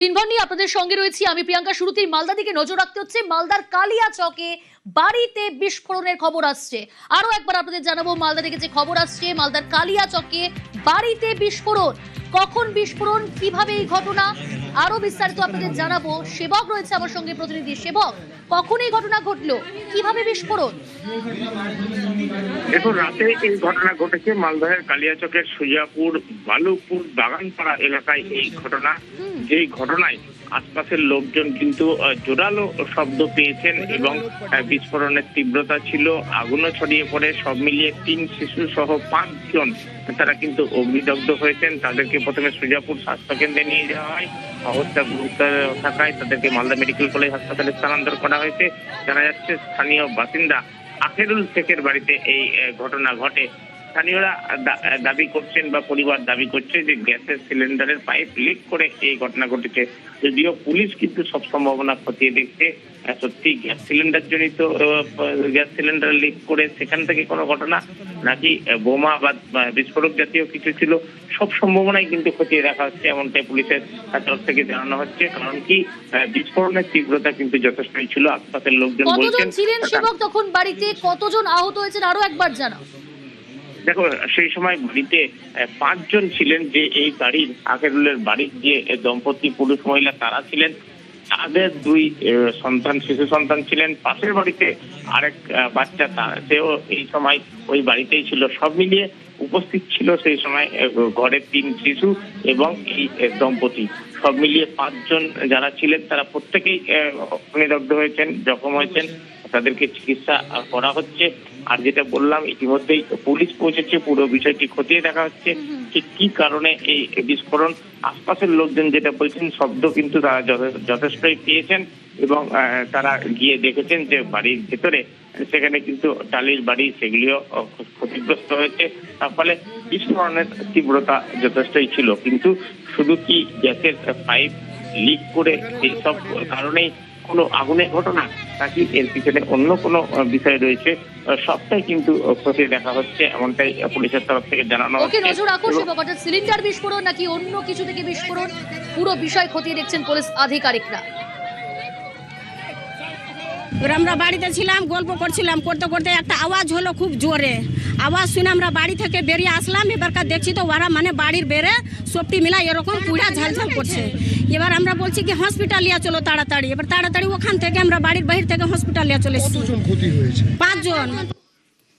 দিনভর নিয়ে আপনাদের সঙ্গে রয়েছি আমি প্রিয়াঙ্কা। শুরুতেই মালদা দিকে নজর রাখতে হচ্ছে। মালদার কালিয়াচকে বাড়িতে বিস্ফোরণের খবর আসছে। আরো একবার আপনাদের জানাবো মালদা থেকে যে খবর আসছে, মালদার কালিয়াচকে বাড়িতে বিস্ফোরণ। কখন বিস্ফোরণ, কিভাবে এই ঘটনা, আরো বিস্তারিত আপনাদের জানাবো। সেবক রয়েছে আমার সঙ্গে, প্রতিনিধি সেবক। কখন এই ঘটনা ঘটলো, কিভাবে বিস্ফোরণ? দেখুন, রাতে এই ঘটনা ঘটেছে মালদহের কালিয়াচকের সুজাপুর বালুপুর বাগানপাড়া এলাকায়। এই ঘটনা, যেই ঘটনায় আশপাশের লোকজন কিন্তু জোরালো শব্দ পেয়েছেন এবং বিস্ফোরণের তীব্রতা ছিল। আগুনও ছড়িয়ে পড়ে। সব মিলিয়ে 3 শিশু সহ 5 জন তারা কিন্তু অগ্নিদগ্ধ হয়েছেন। তাদেরকে প্রথমে সুজাপুর স্বাস্থ্যকেন্দ্রে নিয়ে যাওয়া হয়। অবস্থা গুরুতর থাকায় তাদেরকে মালদা মেডিকেল কলেজ হাসপাতালে স্থানান্তর করা হয়েছে। জানা যাচ্ছে স্থানীয় বাসিন্দা আখেরুল শেখের বাড়িতে এই ঘটনা ঘটে। স্থানীয়রা দাবি করছেন বা পরিবার দাবি করছে যে গ্যাসের সিলিন্ডারের পাইপ লিক করে এই ঘটনা ঘটেছে। যদিও পুলিশ কিন্তু সব সম্ভাবনা খতিয়ে দেখছে সত্যি গ্যাস সিলিন্ডার জনিত গ্যাস সিলিন্ডার লিক করে সেখান থেকে কোনো ঘটনা, নাকি বোমা বা বিস্ফোরক জাতীয় কিছু ছিল। সব সম্ভাবনাই কিন্তু খতিয়ে দেখা হচ্ছে, এমনটাই পুলিশের তরফ থেকে জানানো হচ্ছে। কারণ কি, বিস্ফোরণের তীব্রতা কিন্তু যথেষ্টই ছিল। আশপাশের লোকজন বলছেন। ছিলেন সেবক তখন বাড়িতে, কতজন আহত হয়েছেন আরো একবার জানাও। দেখো, সেই সময় বাড়িতে 5 জন ছিলেন। যে এই বাড়ির আখেরুলের বাড়ির যে দম্পতি পুরুষ মহিলা তারা ছিলেন, তাদের 2 সন্তান, শিশু সন্তান ছিলেন। পাশের বাড়িতে আরেক বাচ্চা, সেও এই সময় ওই বাড়িতেই ছিল। সব মিলিয়ে উপস্থিত ছিল সেই সময় ঘরে 3 শিশু এবং এই দম্পতি। সব মিলিয়ে 5 জন যারা ছিলেন তারা প্রত্যেকেই অগ্নিদগ্ধ হয়েছেন, জখম হয়েছেন। তাদেরকে চিকিৎসা করা হচ্ছে। আর যেটা বললাম, ইতিমধ্যেই পুলিশ পৌঁছেছে, পুরো বিষয়টি খতিয়ে দেখা হচ্ছে ঠিক কি কারণে এই বিস্ফোরণ। আশপাশের লোকজন যেটা বলছেন, শব্দ কিন্তু তারা যথেষ্টই পেয়েছেন এবং তারা গিয়ে দেখেছেন যে বাড়ির ভেতরে সেখানে কিন্তু টালির বাড়ি, সেগুলিও ক্ষতিগ্রস্ত হয়েছে। তার ফলে বিস্ফোরণের তীব্রতা যথেষ্টই ছিল। কিন্তু শুধু কি গ্যাসের পাইপ লিক করে এইসব কারণেই কোনো আগুনের ঘটনা, নাকি এর পিছনে অন্য কোনো বিষয় রয়েছে, সবটাই কিন্তু খতিয়ে দেখা হচ্ছে, এমনটাই পুলিশের তরফ থেকে জানানো হচ্ছে। নজর রাখুন সিলিন্ডার বিস্ফোরণ নাকি অন্য কিছু থেকে বিস্ফোরণ, পুরো বিষয় খতিয়ে দেখছেন পুলিশ আধিকারিকরা। আমরা বাড়িতে ছিলাম, গল্প করছিলাম, করতে করতে একটা আওয়াজ হলো খুব জোরে। আওয়াজ শুনে আমরা বাড়ি থেকে বেরিয়ে আসলাম। এবারকার দেখছি তো ওরা বাড়ির বেড়ে সবটি মিলা এরকম পুড়া ঝালঝাল করছে। এবার আমরা বলছি কি হসপিটাল নিয়ে চলো তাড়াতাড়ি। এবার তাড়াতাড়ি ওখান থেকে আমরা বাড়ির বাহির থেকে হসপিটাল নিয়ে চলে এসেছি। 5 জন।